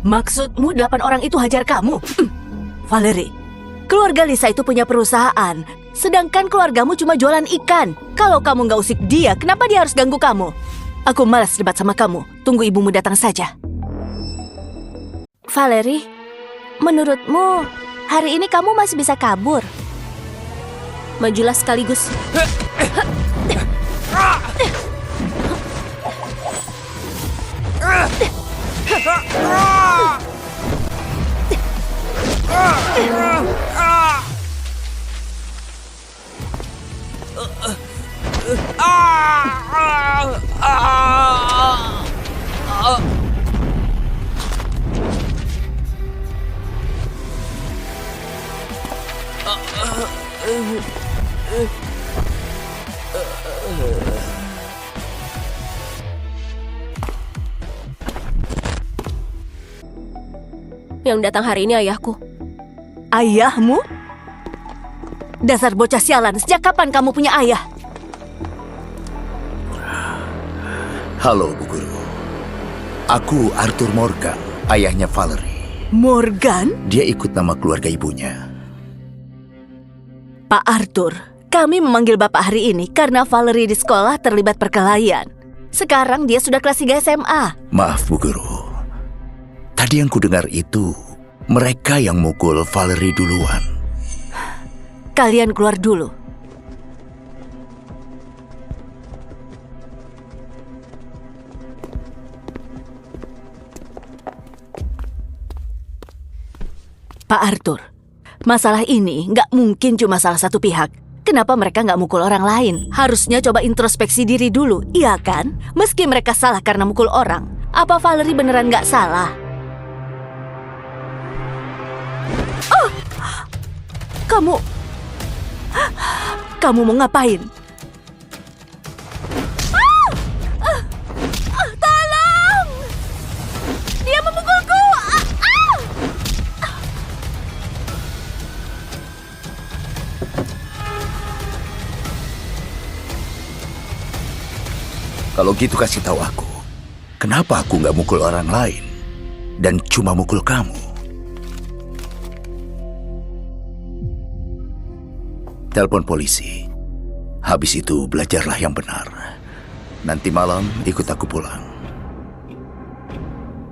Maksudmu 8 orang itu hajar kamu? Valerie, keluarga Lisa itu punya perusahaan, sedangkan keluargamu cuma jualan ikan. Kalau kamu nggak usik dia, kenapa dia harus ganggu kamu? Aku malas debat sama kamu. Tunggu ibumu datang saja. Valerie, menurutmu hari ini kamu masih bisa kabur? Majulah sekaligus. Yang datang hari ini ayahku. Ayahmu? Dasar bocah sialan, sejak kapan kamu punya ayah? Halo, Bu Guru. Aku Arthur Morgan, ayahnya Valerie. Morgan? Dia ikut nama keluarga ibunya. Pak Arthur, kami memanggil Bapak hari ini karena Valerie di sekolah terlibat perkelahian. Sekarang dia sudah kelas 3 SMA. Maaf, Bu Guru. Tadi yang kudengar itu, mereka yang mukul Valerie duluan. Kalian keluar dulu. Pak Arthur, masalah ini nggak mungkin cuma salah satu pihak. Kenapa mereka nggak mukul orang lain? Harusnya coba introspeksi diri dulu, iya kan? Meski mereka salah karena mukul orang, apa Valerie beneran nggak salah? Oh, kamu mau ngapain? Tolong! Dia memukulku! Kalau gitu kasih tahu aku, kenapa aku nggak mukul orang lain dan cuma mukul kamu? Telepon polisi. Habis itu belajarlah yang benar. Nanti malam ikut aku pulang.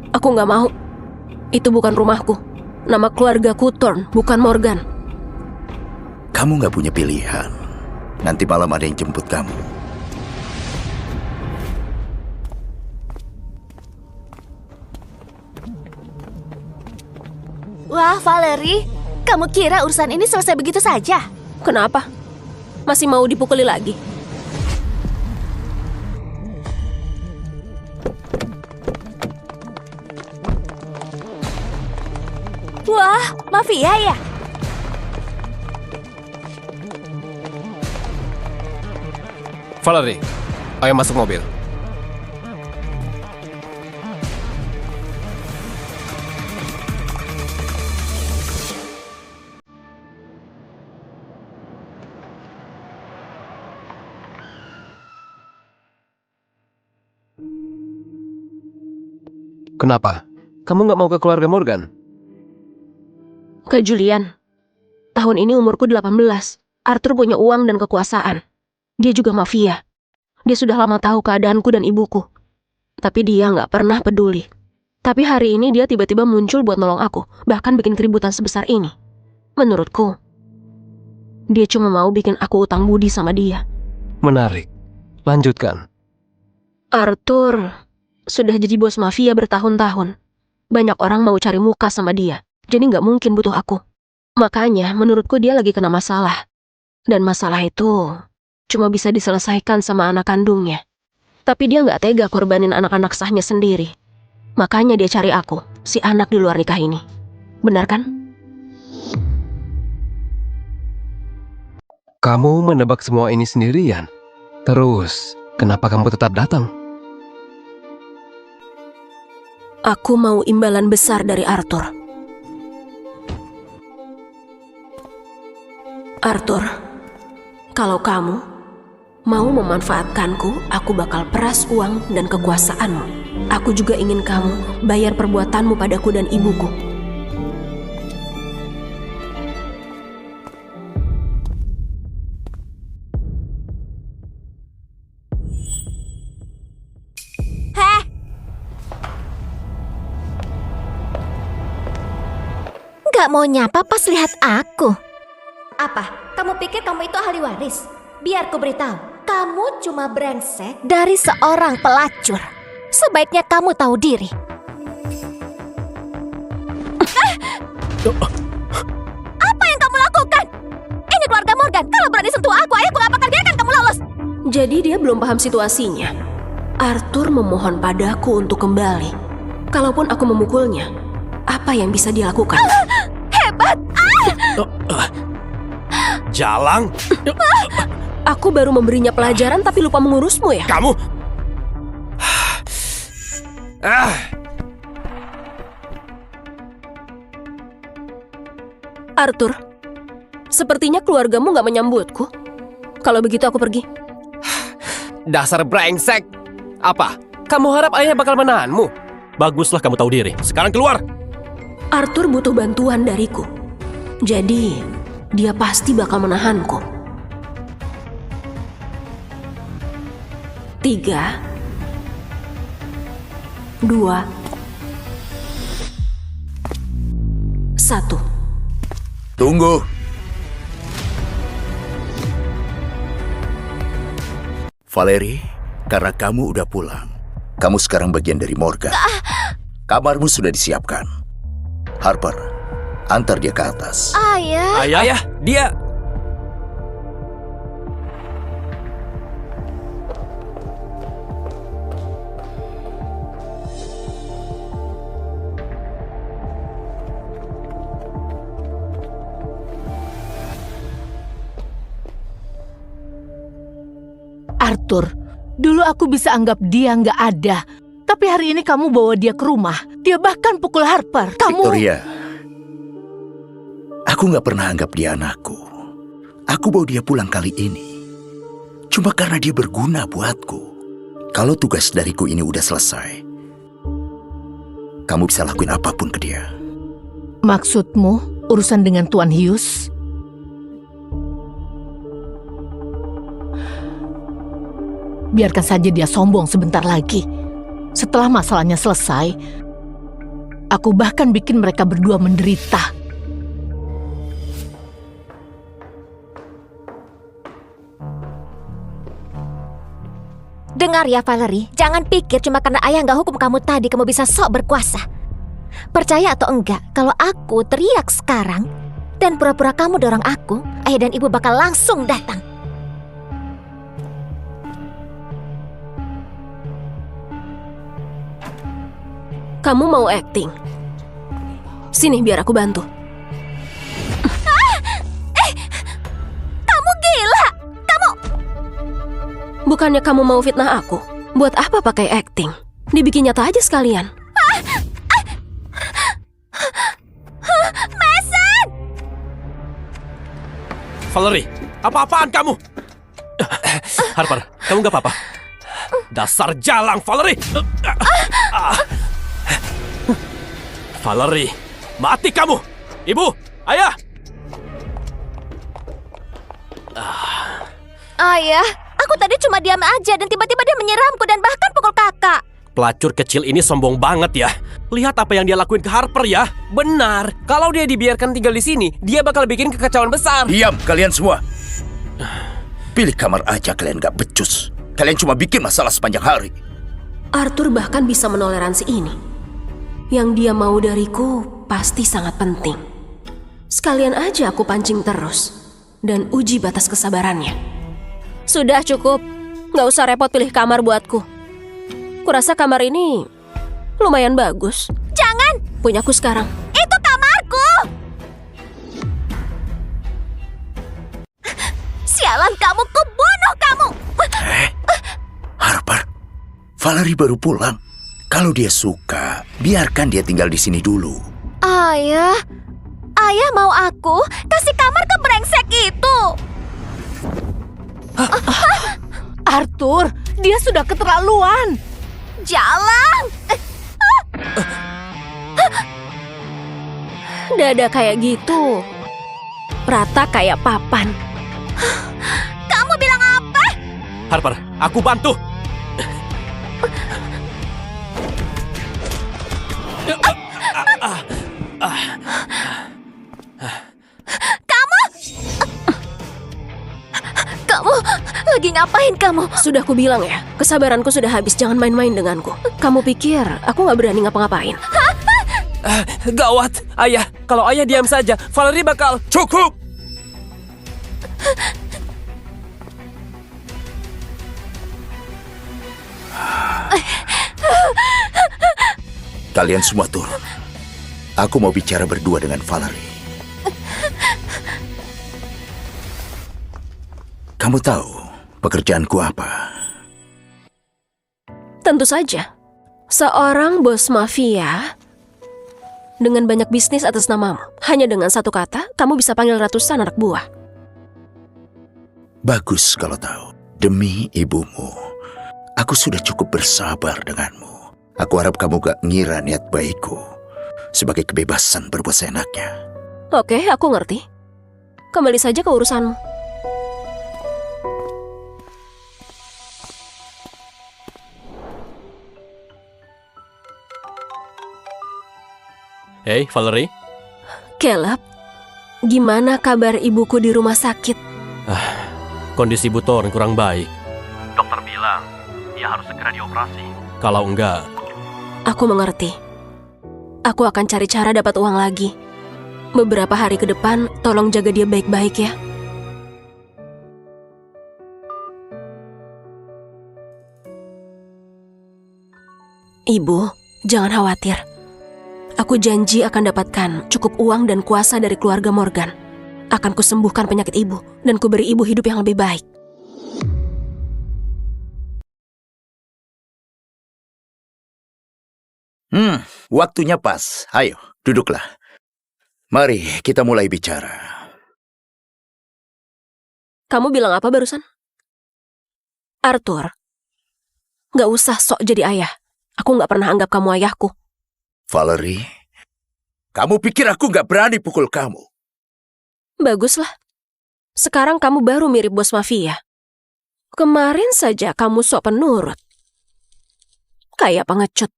Aku nggak mau. Itu bukan rumahku. Nama keluargaku Thorn, bukan Morgan. Kamu nggak punya pilihan. Nanti malam ada yang jemput kamu. Wah, Valerie, kamu kira urusan ini selesai begitu saja? Kenapa? Masih mau dipukuli lagi? Wah, mafia ya? Valerie, ayo masuk mobil. Kenapa? Kamu nggak mau ke keluarga Morgan? Ke Julian. Tahun ini umurku 18. Arthur punya uang dan kekuasaan. Dia juga mafia. Dia sudah lama tahu keadaanku dan ibuku. Tapi dia nggak pernah peduli. Tapi hari ini dia tiba-tiba muncul buat nolong aku, bahkan bikin keributan sebesar ini. Menurutku, dia cuma mau bikin aku utang budi sama dia. Menarik. Lanjutkan. Arthur sudah jadi bos mafia bertahun-tahun. Banyak orang mau cari muka sama dia, jadi nggak mungkin butuh aku. Makanya menurutku dia lagi kena masalah. Dan masalah itu cuma bisa diselesaikan sama anak kandungnya. Tapi dia nggak tega korbanin anak-anak sahnya sendiri. Makanya dia cari aku, si anak di luar nikah ini. Benar kan? Kamu menebak semua ini sendirian. Terus, kenapa kamu tetap datang? Aku mau imbalan besar dari Arthur. Arthur, kalau kamu Mau memanfaatkanku, aku bakal peras uang dan kekuasaanmu. Aku juga ingin kamu bayar perbuatanmu padaku dan ibuku. Gak mau nyapa pas lihat aku. Apa? Kamu pikir kamu itu ahli waris? Biar ku beritahu, kamu cuma brengsek dari seorang pelacur. Sebaiknya kamu tahu diri. Apa yang kamu lakukan? Ini keluarga Morgan. Kalau berani sentuh aku, ayahku gak bakal biarkan kamu lolos. Jadi dia belum paham situasinya. Arthur memohon padaku untuk kembali. Kalaupun aku memukulnya, apa yang bisa dia lakukan? Hebat! Jalang, Aku baru memberinya pelajaran tapi lupa mengurusmu ya? kamu. Arthur, sepertinya keluargamu gak menyambutku. Kalau begitu aku pergi. Dasar brengsek. Apa? Kamu harap ayah bakal menahanmu? Baguslah kamu tahu diri. Sekarang keluar. Arthur butuh bantuan dariku. Jadi, dia pasti bakal menahanku. 3, 2, 1. Tunggu. Valerie, karena kamu udah pulang. Kamu sekarang bagian dari Morgan. Kamarmu sudah disiapkan. Harper, antar dia ke atas. Ayah, Ayah, dia. Arthur, dulu aku bisa anggap dia nggak ada. Tapi hari ini kamu bawa dia ke rumah. Dia bahkan pukul Harper. Kamu... Victoria, aku nggak pernah anggap dia anakku. Aku bawa dia pulang kali ini cuma karena dia berguna buatku. Kalau tugas dariku ini udah selesai, kamu bisa lakuin apapun ke dia. Maksudmu urusan dengan Tuan Hughes? Biarkan saja dia sombong sebentar lagi. Setelah masalahnya selesai, aku bahkan bikin mereka berdua menderita. dengar ya Valerie, jangan pikir cuma karena ayah nggak hukum kamu tadi kamu bisa sok berkuasa. Percaya atau enggak, kalau aku teriak sekarang dan pura-pura kamu dorong aku, ayah dan ibu bakal langsung datang. Kamu mau acting? Sini biar aku bantu. Kamu gila! Kamu... Bukannya kamu mau fitnah aku? Buat apa pakai acting? Dibikin nyata aja sekalian. Mason! Valerie, apa-apaan kamu? Harper, kamu gak apa-apa? Dasar jalang, Valerie! Valerie, mati kamu! Ibu, ayah! Ayah, aku tadi cuma diam aja dan tiba-tiba dia menyiramku dan bahkan pukul kakak. Pelacur kecil ini sombong banget ya. Lihat apa yang dia lakuin ke Harper ya. Benar, kalau dia dibiarkan tinggal di sini, dia bakal bikin kekacauan besar. Diam kalian semua. Pilih kamar aja, kalian gak becus. Kalian cuma bikin masalah sepanjang hari. Arthur bahkan bisa menoleransi ini. Yang dia mau dariku pasti sangat penting. Sekalian aja aku pancing terus dan uji batas kesabarannya. Sudah cukup, nggak usah repot pilih kamar buatku. Kurasa kamar ini lumayan bagus. Jangan! Punyaku sekarang. Itu kamarku! Sialan kamu, kubunuh kamu! Harper, Valerie baru pulang. Kalau dia suka, biarkan dia tinggal di sini dulu. Ayah, ayah mau aku kasih kamar ke brengsek itu. Arthur, dia sudah keterlaluan. Jalan! Dada kayak gitu. Rata kayak papan. Kamu bilang apa? Harper, aku bantu. Kamu lagi ngapain kamu? Sudah ku bilang ya, kesabaranku sudah habis, jangan main-main denganku. Kamu pikir aku nggak berani ngapa-ngapain? Gawat, ayah. Kalau ayah diam saja, Valerie bakal... Cukup! Kalian semua turun. Aku mau bicara berdua dengan Valerie. Kamu tahu pekerjaanku apa? Tentu saja. Seorang bos mafia dengan banyak bisnis atas namamu. Hanya dengan satu kata, kamu bisa panggil ratusan anak buah. Bagus kalau tahu. Demi ibumu, aku sudah cukup bersabar denganmu. Aku harap kamu gak ngira niat baikku sebagai kebebasan berbuat seenaknya. Oke, aku ngerti. Kembali saja ke urusanmu. Hey, Valerie. Caleb, gimana kabar ibuku di rumah sakit? Kondisi Bu Thorne kurang baik. Dokter bilang dia harus segera dioperasi. Kalau enggak... Aku mengerti. Aku akan cari cara dapat uang lagi. Beberapa hari ke depan, tolong jaga dia baik-baik ya. Ibu, jangan khawatir. Aku janji akan dapatkan cukup uang dan kuasa dari keluarga Morgan. Akan kusembuhkan penyakit ibu, dan kuberi ibu hidup yang lebih baik. Waktunya pas. Ayo, duduklah. Mari kita mulai bicara. Kamu bilang apa barusan? Arthur, gak usah sok jadi ayah. Aku gak pernah anggap kamu ayahku. Valerie, kamu pikir aku gak berani pukul kamu? Baguslah. Sekarang kamu baru mirip bos mafia. Kemarin saja kamu sok penurut. Kayak pengecut.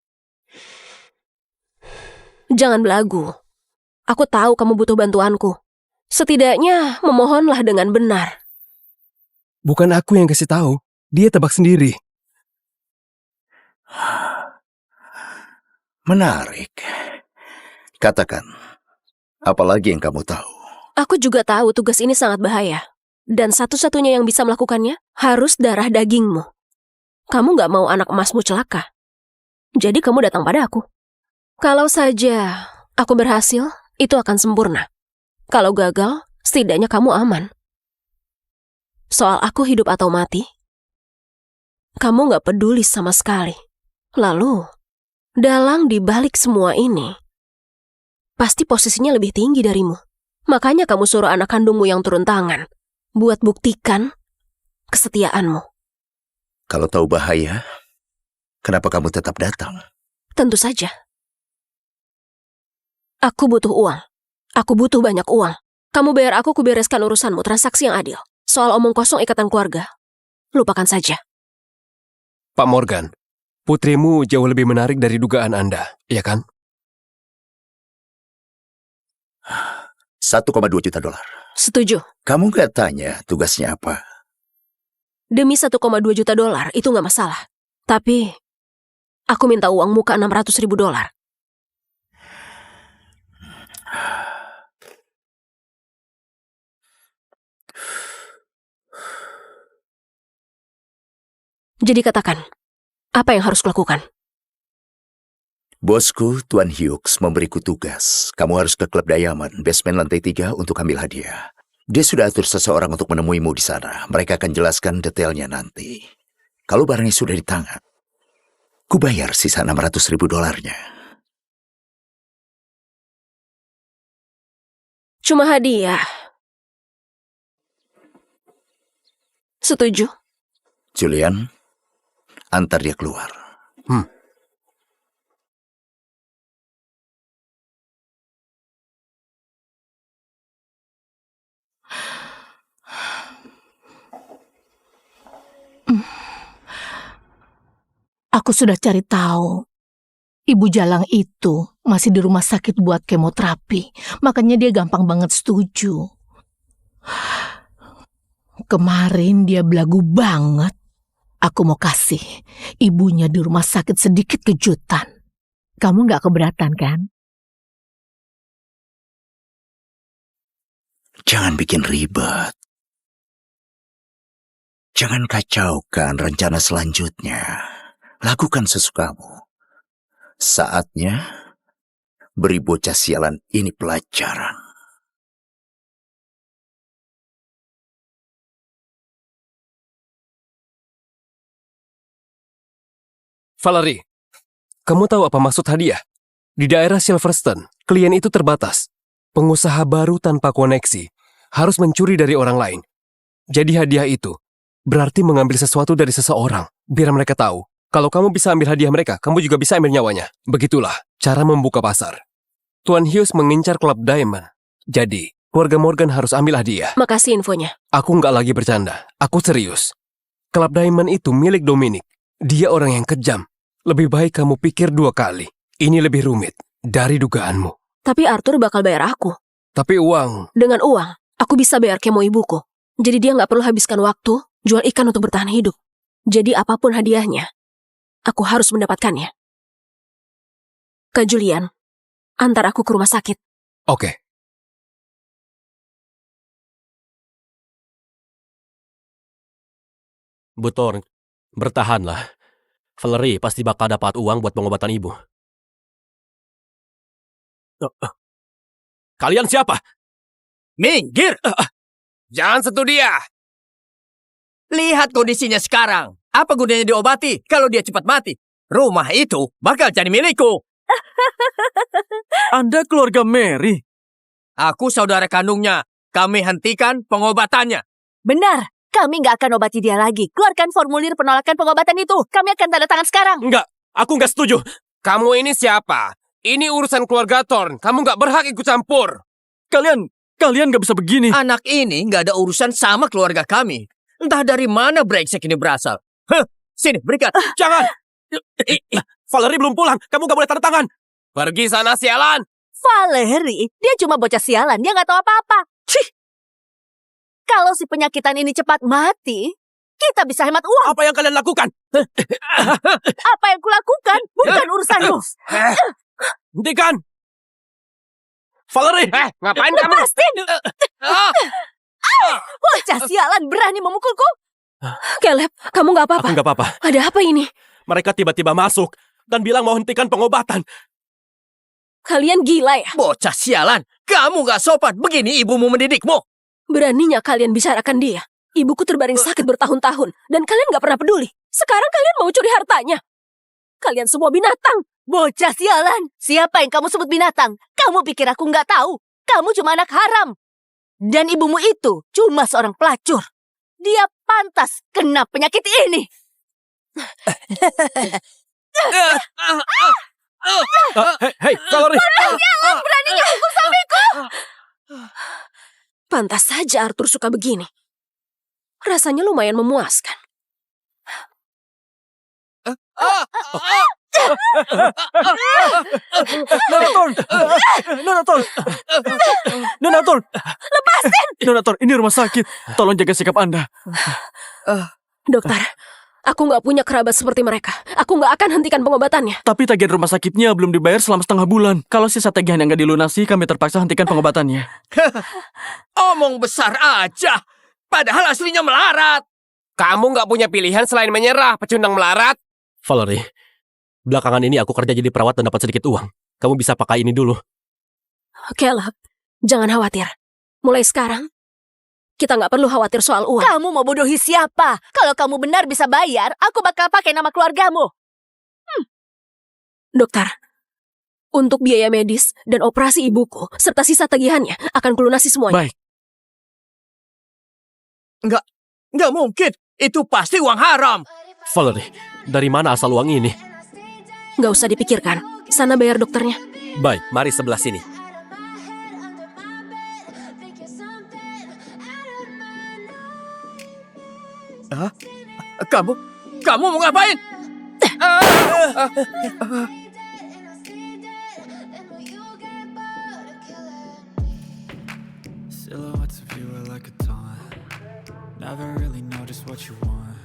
Jangan belagu. Aku tahu kamu butuh bantuanku. Setidaknya memohonlah dengan benar. Bukan aku yang kasih tahu. Dia tebak sendiri. Menarik. Katakan, apa lagi yang kamu tahu? Aku juga tahu tugas ini sangat bahaya. Dan satu-satunya yang bisa melakukannya harus darah dagingmu. Kamu gak mau anak emasmu celaka. Jadi kamu datang pada aku. Kalau saja aku berhasil, itu akan sempurna. Kalau gagal, setidaknya kamu aman. Soal aku hidup atau mati, kamu gak peduli sama sekali. Lalu, dalang di balik semua ini, pasti posisinya lebih tinggi darimu. Makanya kamu suruh anak kandungmu yang turun tangan, buat buktikan kesetiaanmu. Kalau tahu bahaya, kenapa kamu tetap datang? Tentu saja. Aku butuh uang. Aku butuh banyak uang. Kamu bayar aku bereskan urusanmu, transaksi yang adil. Soal omong kosong ikatan keluarga, lupakan saja. Pak Morgan, putrimu jauh lebih menarik dari dugaan Anda, ya kan? 1,2 juta dolar. Setuju. Kamu gak tanya tugasnya apa? Demi 1,2 juta dolar itu gak masalah. Tapi, aku minta uang muka 600.000 dolar. Jadi katakan, apa yang harus kulakukan? Bosku, Tuan Hughes, memberiku tugas. Kamu harus ke klub Diamond, basement lantai 3 untuk ambil hadiah. Dia sudah atur seseorang untuk menemuimu di sana. Mereka akan jelaskan detailnya nanti. Kalau barangnya sudah di tangan, ku bayar sisa 600.000 dolarnya. Cuma hadiah. Setuju. Julian, antar dia keluar. Aku sudah cari tahu. Ibu Jalang itu masih di rumah sakit buat kemoterapi. Makanya dia gampang banget setuju. Kemarin dia belagu banget. Aku mau kasih ibunya di rumah sakit sedikit kejutan. Kamu gak keberatan kan? Jangan bikin ribet. Jangan kacaukan rencana selanjutnya. Lakukan sesukamu. Saatnya beri bocah sialan ini pelajaran. Valerie, kamu tahu apa maksud hadiah? Di daerah Silverstone, klien itu terbatas. Pengusaha baru tanpa koneksi harus mencuri dari orang lain. Jadi hadiah itu berarti mengambil sesuatu dari seseorang, biar mereka tahu. Kalau kamu bisa ambil hadiah mereka, kamu juga bisa ambil nyawanya. Begitulah cara membuka pasar. Tuan Hughes mengincar klub Diamond. Jadi, keluarga Morgan harus ambil hadiah. Makasih infonya. Aku nggak lagi bercanda, aku serius. Klub Diamond itu milik Dominic. Dia orang yang kejam. Lebih baik kamu pikir 2 kali. Ini lebih rumit dari dugaanmu. Tapi Arthur bakal bayar aku. Tapi uang, Dengan uang, aku bisa bayar kemo ibuku. Jadi dia nggak perlu habiskan waktu jual ikan untuk bertahan hidup. Jadi apapun hadiahnya, aku harus mendapatkannya. Kak Julian, antar aku ke rumah sakit. oke. Bu Thorne, bertahanlah. Valerie pasti bakal dapat uang buat pengobatan ibu. Kalian siapa? Minggir! Jangan sentuh dia! Lihat kondisinya sekarang. Apa gunanya diobati kalau dia cepat mati? Rumah itu bakal jadi milikku. Anda keluarga Mary. Aku saudara kandungnya. Kami hentikan pengobatannya. Benar, kami nggak akan obati dia lagi. Keluarkan formulir penolakan pengobatan itu. Kami akan tanda tangan sekarang. Enggak, aku nggak setuju. Kamu ini siapa? Ini urusan keluarga Thorne. Kamu nggak berhak ikut campur. Kalian gak bisa begini. Anak ini nggak ada urusan sama keluarga kami. Entah dari mana brengsek ini berasal. Sini, berikan. Jangan! Valerie belum pulang. Kamu nggak boleh tanda tangan. Pergi sana, sialan! Valerie, dia cuma bocah sialan. Dia nggak tahu apa-apa. Cih. Kalau si penyakitan ini cepat mati, kita bisa hemat uang. Apa yang kalian lakukan? Apa yang kulakukan bukan urusanmu. Hentikan! Valerie! Ngapain kamu? Lepastin! Bocah sialan berani memukulku. Caleb, kamu nggak apa-apa? Aku nggak apa-apa. Ada apa ini? Mereka tiba-tiba masuk dan bilang mau hentikan pengobatan. Kalian gila ya? Bocah sialan. Kamu nggak sopan. Begini ibumu mendidikmu. Beraninya kalian bicarakan dia. Ibuku terbaring sakit bertahun-tahun dan kalian nggak pernah peduli. Sekarang kalian mau curi hartanya. Kalian semua binatang. Bocah sialan. Siapa yang kamu sebut binatang? Kamu pikir aku nggak tahu? Kamu cuma anak haram. Dan ibumu itu cuma seorang pelacur. Dia pantas kena penyakit ini. Hei, Valerie! Beraninya pukul suamiku. Pantas saja Arthur suka begini. Rasanya lumayan memuaskan. Nona Thorne. Lepasin! Nona Thorne, ini rumah sakit. Tolong jaga sikap Anda. Dokter, aku nggak punya kerabat seperti mereka. Aku nggak akan hentikan pengobatannya. Tapi tagihan rumah sakitnya belum dibayar selama setengah bulan. Kalau sisa tagihan yang nggak dilunasi, kami terpaksa hentikan pengobatannya. Omong besar aja. Padahal aslinya melarat. Kamu nggak punya pilihan selain menyerah, pecundang melarat. Valerie, belakangan ini aku kerja jadi perawat dan dapat sedikit uang. Kamu bisa pakai ini dulu. Caleb, jangan khawatir. Mulai sekarang, kita nggak perlu khawatir soal uang. Kamu mau bodohi siapa? Kalau kamu benar bisa bayar, aku bakal pakai nama keluargamu. Dokter, untuk biaya medis dan operasi ibuku, serta sisa tagihannya, akan kulunasi semuanya. Baik. Nggak mungkin. Itu pasti uang haram. Valerie, dari mana asal uang ini? Nggak usah dipikirkan. Sana bayar dokternya. Baik, mari sebelah sini. Kamu mau ngapain? Silhouettes of you are like a taunt. Never really know just what you want.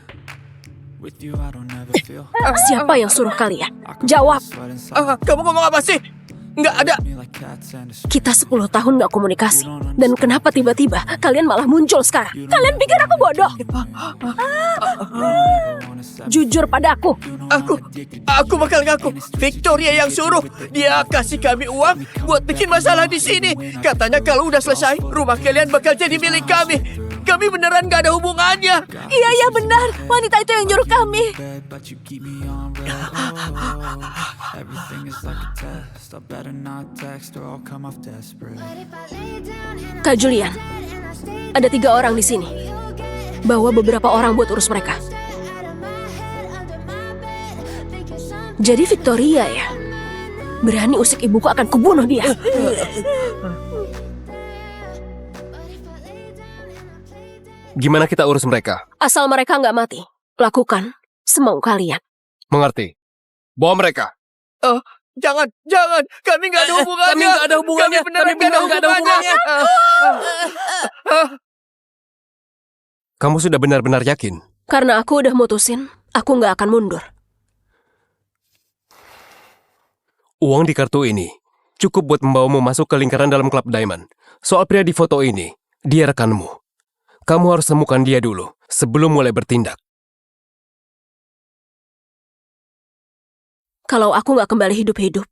With you I don't ever feel. Siapa yang suruh kalian? I can Jawab. feel the sweat inside Kamu ngomong apa sih? Nggak ada. me like cats and a string. Kita 10 tahun nggak komunikasi. Dan kenapa tiba-tiba kalian malah muncul sekarang? Kalian pikir aku bodoh? Jujur padaku. Aku bakal ngaku. Victoria yang suruh. Dia kasih kami uang buat bikin masalah di sini. Katanya kalau udah selesai, rumah kalian bakal jadi milik kami. Kami beneran gak ada hubungannya. Iya benar, wanita itu yang nyuruh kami. But you keep me on roll. Everything is like a test. I better not text or I'll come off desperate. Kak Julian, ada 3 orang di sini. Bawa beberapa orang buat urus mereka. Jadi Victoria ya? Berani usik ibuku, akan kubunuh dia. Gimana kita urus mereka? Asal mereka nggak mati, lakukan semau kalian. Mengerti? Bawa mereka. Jangan. Kami gak ada hubungannya. Kami nggak ada hubungannya. Kami beneran Kami beneran nggak ada hubungannya. Kamu sudah benar-benar yakin? Karena aku udah mutusin, aku nggak akan mundur. Uang di kartu ini cukup buat membawamu masuk ke lingkaran dalam klub Diamond. Soal pria di foto ini, dia rekanmu. Kamu harus temukan dia dulu sebelum mulai bertindak. Kalau aku nggak kembali hidup-hidup,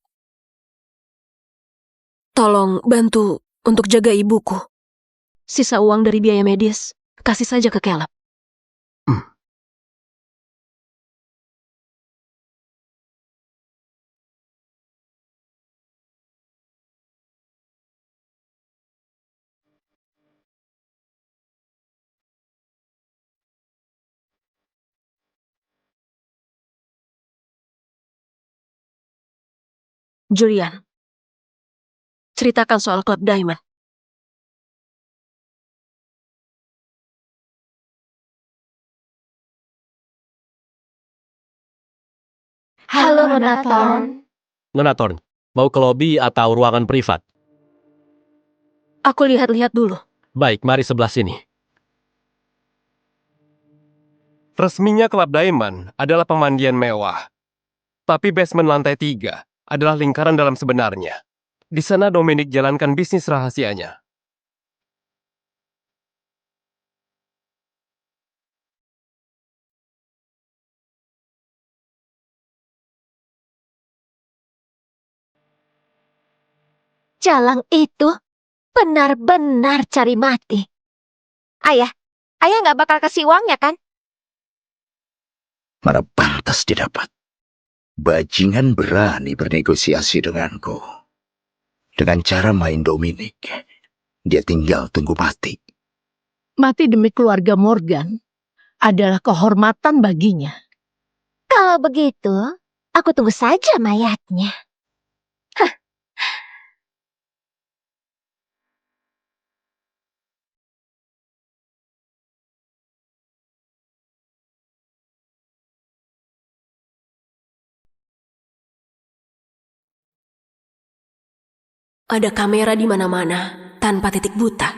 tolong bantu untuk jaga ibuku. Sisa uang dari biaya medis, kasih saja ke Caleb. Julian, ceritakan soal klub Diamond. Halo, Nona Thorne. Nona Thorne, mau ke lobi atau ruangan privat? Aku lihat-lihat dulu. Baik, mari sebelah sini. Resminya klub Diamond adalah pemandian mewah. Tapi basement lantai 3 adalah lingkaran dalam sebenarnya. Di sana Dominic jalankan bisnis rahasianya. Jalang itu benar-benar cari mati. Ayah nggak bakal kasih uangnya kan? Mana pantas didapat. Bajingan berani bernegosiasi denganku. Dengan cara main Dominic, dia tinggal tunggu mati. Mati demi keluarga Morgan adalah kehormatan baginya. Kalau begitu, aku tunggu saja mayatnya. Ada kamera di mana-mana tanpa titik buta.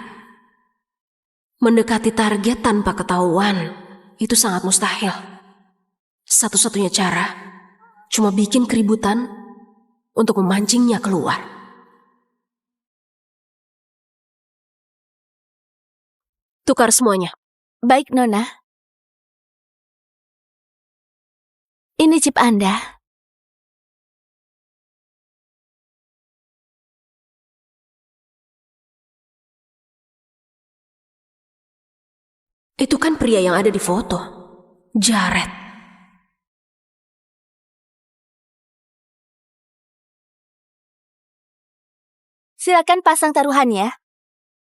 Mendekati target tanpa ketahuan itu sangat mustahil. Satu-satunya cara cuma bikin keributan untuk memancingnya keluar. Tukar semuanya. Baik, Nona. Ini chip Anda. Itu kan pria yang ada di foto. Jared. Silakan pasang taruhannya.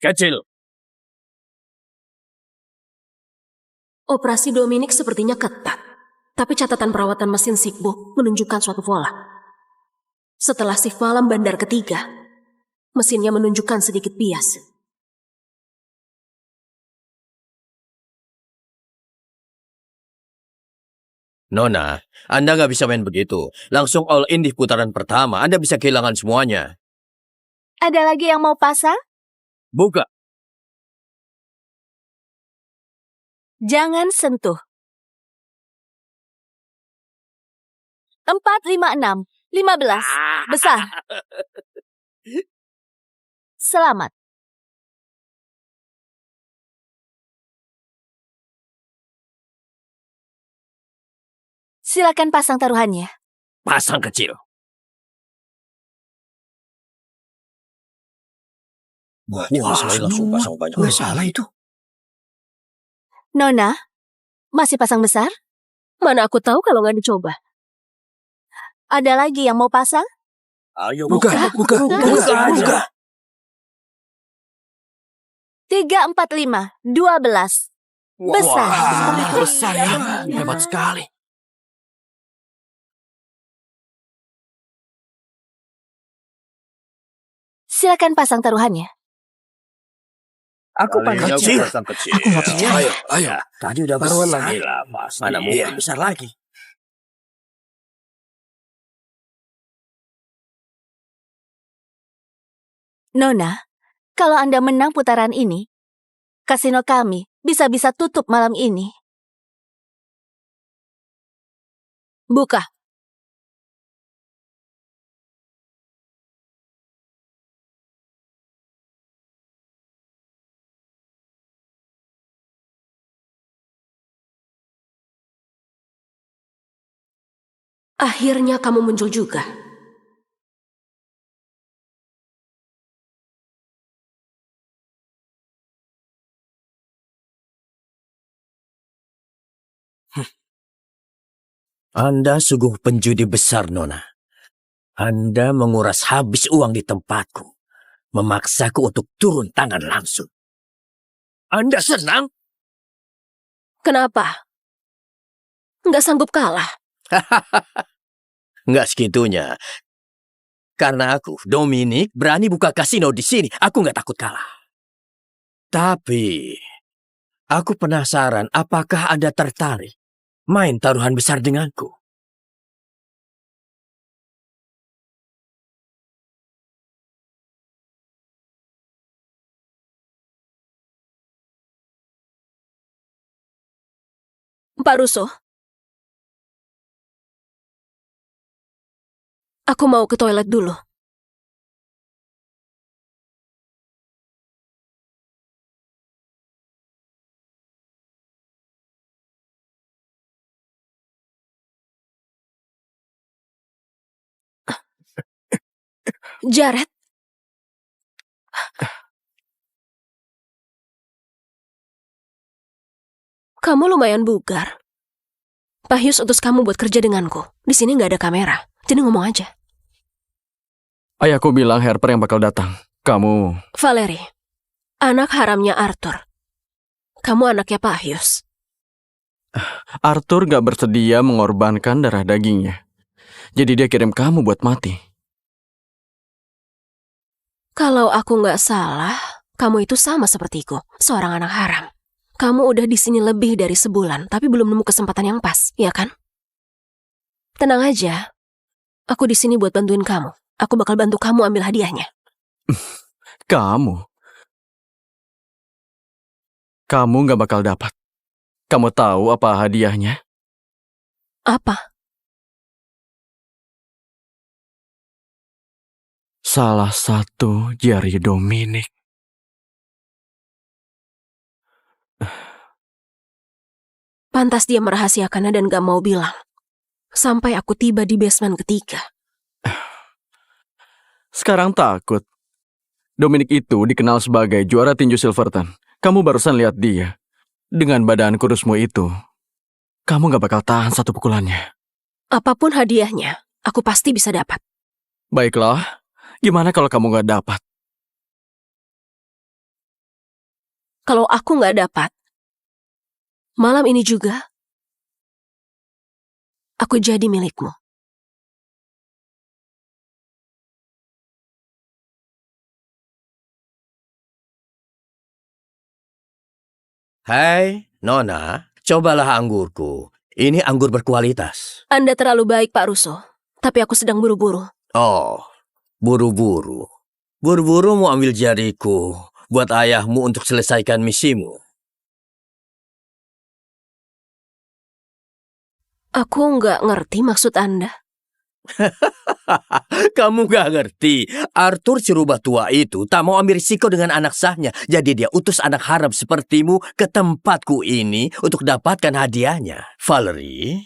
Kecil. Operasi Dominic sepertinya ketat, tapi catatan perawatan mesin Sigbo menunjukkan suatu pola. Setelah shift malam bandar ketiga, mesinnya menunjukkan sedikit bias. Nona, Anda nggak bisa main begitu. Langsung all in di putaran pertama, Anda bisa kehilangan semuanya. Ada lagi yang mau pasang? Buka. Jangan sentuh. 4, 5, 6, 15. Besar. Selamat. Silakan pasang taruhannya. Pasang kecil. Wah, langsung pasang banyak. Nggak salah itu. Nona, masih pasang besar? Mana aku tahu kalau nggak dicoba. Ada lagi yang mau pasang? Ayo Buka. 3, 4, 5, 12. Besar. Besar ya. Hebat sekali. Silakan pasang taruhannya. Aku Kalian kecil. pasang kecil. Aku nggak percaya. Ayo. Tadi udah Taruhan besar. lagi lah, pasti. Mana mungkin besar lagi. Nona, kalau Anda menang putaran ini, kasino kami bisa-bisa tutup malam ini. Buka. Akhirnya kamu muncul juga. Anda sungguh penjudi besar, Nona. Anda menguras habis uang di tempatku. Memaksaku untuk turun tangan langsung. Anda senang? Kenapa? Nggak sanggup kalah. Nggak segitunya. Karena aku, Dominic, berani buka kasino di sini. Aku nggak takut kalah. Tapi, aku penasaran apakah Anda tertarik main taruhan besar denganku? Pak Russo, aku mau ke toilet dulu. Jared, kamu lumayan bugar. Pak Hughes utus kamu buat kerja denganku. Di sini nggak ada kamera, jadi ngomong aja. Ayahku bilang Harper yang bakal datang. Kamu... Valerie, anak haramnya Arthur. Kamu anaknya Pak Hughes. Arthur gak bersedia mengorbankan darah dagingnya. Jadi dia kirim kamu buat mati. Kalau aku nggak salah, kamu itu sama sepertiku, seorang anak haram. Kamu udah di sini lebih dari sebulan, tapi belum nemu kesempatan yang pas, ya kan? Tenang aja, aku di sini buat bantuin kamu. Aku bakal bantu kamu ambil hadiahnya. Kamu gak bakal dapat. Kamu tahu apa hadiahnya? Apa? Salah satu jari Dominic. Pantas dia merahasiakannya dan gak mau bilang. Sampai aku tiba di basement ketiga. Sekarang takut. Dominic itu dikenal sebagai juara tinju Silverton. Kamu barusan lihat dia. Dengan badan kurusmu itu, kamu gak bakal tahan satu pukulannya. Apapun hadiahnya, aku pasti bisa dapat. Baiklah, gimana kalau kamu gak dapat? Kalau aku gak dapat, Malam ini juga, aku jadi milikmu. Hai, Nona. Cobalah anggurku. Ini anggur berkualitas. Anda terlalu baik, Pak Russo. Tapi aku sedang buru-buru. Oh, buru-buru. Buru-buru mau ambil jariku buat ayahmu untuk selesaikan misimu. Aku nggak ngerti maksud Anda. Kamu gak ngerti. Arthur si rubah tua itu tak mau ambil risiko dengan anak sahnya. Jadi dia utus anak haram sepertimu ke tempatku ini untuk dapatkan hadiahnya. Valerie,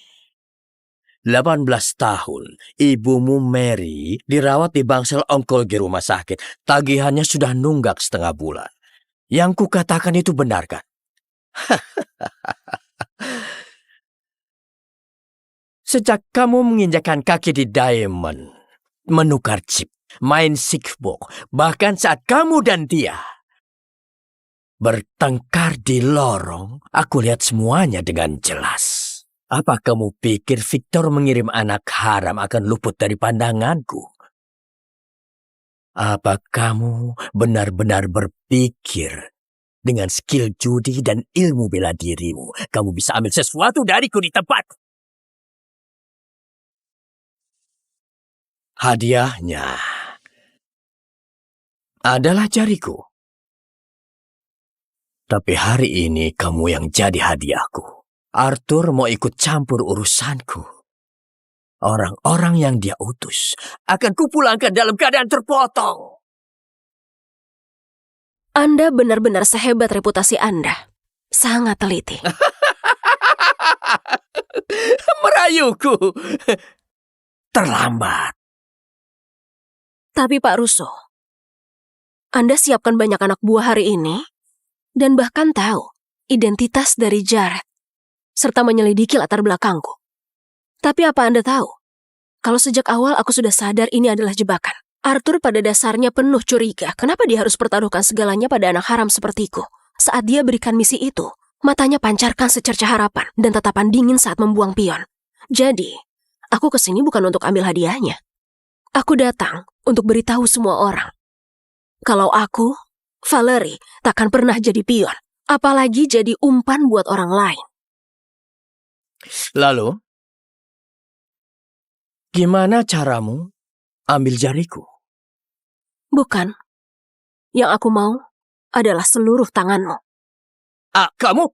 18 tahun. Ibumu Mary dirawat di bangsal onkologi rumah sakit. Tagihannya sudah nunggak setengah bulan. Yang kukatakan itu benar kan? Sejak kamu menginjakan kaki di Diamond, menukar chip, main Sigbox, bahkan saat kamu dan dia bertengkar di lorong, aku lihat semuanya dengan jelas. Apa kamu pikir Victor mengirim anak haram akan luput dari pandanganku? Apa kamu benar-benar berpikir dengan skill judi dan ilmu bela dirimu, kamu bisa ambil sesuatu dariku di tempat? Hadiahnya adalah jariku. Tapi hari ini kamu yang jadi hadiahku. Arthur mau ikut campur urusanku. Orang-orang yang dia utus akan kupulangkan dalam keadaan terpotong. Anda benar-benar sehebat reputasi Anda. Sangat teliti. Merayuku. Terlambat. Tapi Pak Russo, Anda siapkan banyak anak buah hari ini dan bahkan tahu identitas dari Jared serta menyelidiki latar belakangku. Tapi apa Anda tahu? Kalau sejak awal aku sudah sadar ini adalah jebakan. Arthur pada dasarnya penuh curiga. Kenapa dia harus pertaruhkan segalanya pada anak haram sepertiku? Saat dia berikan misi itu, matanya pancarkan secerca harapan dan tatapan dingin saat membuang pion. Jadi, aku kesini bukan untuk ambil hadiahnya. Aku datang untuk beritahu semua orang. Kalau aku, Valerie, takkan pernah jadi pion. Apalagi jadi umpan buat orang lain. Lalu, gimana caramu ambil jariku? Bukan. Yang aku mau adalah seluruh tanganmu. Kamu?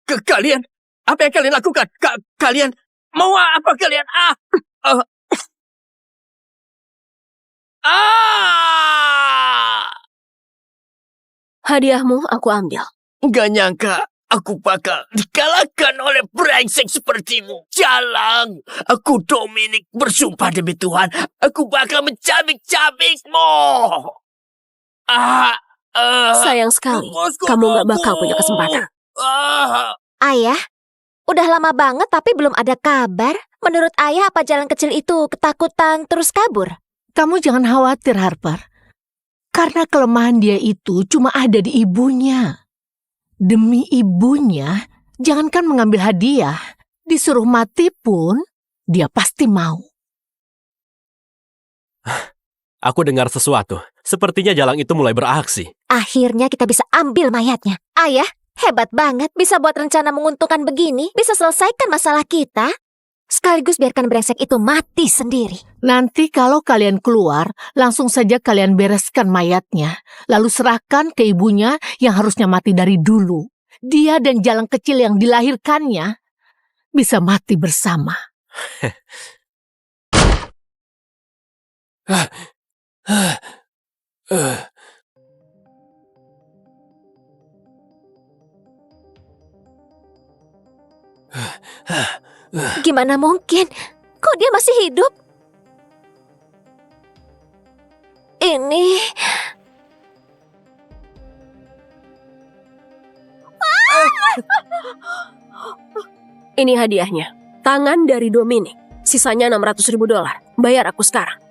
Kalian? Apa yang kalian lakukan? Kalian? Mau apa kalian? Hadiahmu aku ambil. Gak nyangka aku bakal dikalahkan oleh brengsek sepertimu. Jalang, aku Dominic bersumpah demi Tuhan, aku bakal mencabik-cabikmu. Sayang sekali, kamu gak bakal punya kesempatan. Ayah, udah lama banget tapi belum ada kabar. Menurut ayah apa jalan kecil itu ketakutan terus kabur? Kamu jangan khawatir, Harper. Karena kelemahan dia itu cuma ada di ibunya. Demi ibunya, jangankan mengambil hadiah, disuruh mati pun, dia pasti mau. Aku dengar sesuatu. Sepertinya Jalang itu mulai beraksi. Akhirnya kita bisa ambil mayatnya. Ayah, hebat banget bisa buat rencana menguntungkan begini. Bisa selesaikan masalah kita. Sekaligus biarkan brengsek itu mati sendiri. Nanti kalau kalian keluar, langsung saja kalian bereskan mayatnya. Lalu serahkan ke ibunya yang harusnya mati dari dulu. Dia dan Jalang kecil yang dilahirkannya bisa mati bersama. Gimana mungkin? Kok dia masih hidup? Ini hadiahnya. Tangan dari Dominic. Sisanya $600.000. Bayar aku sekarang.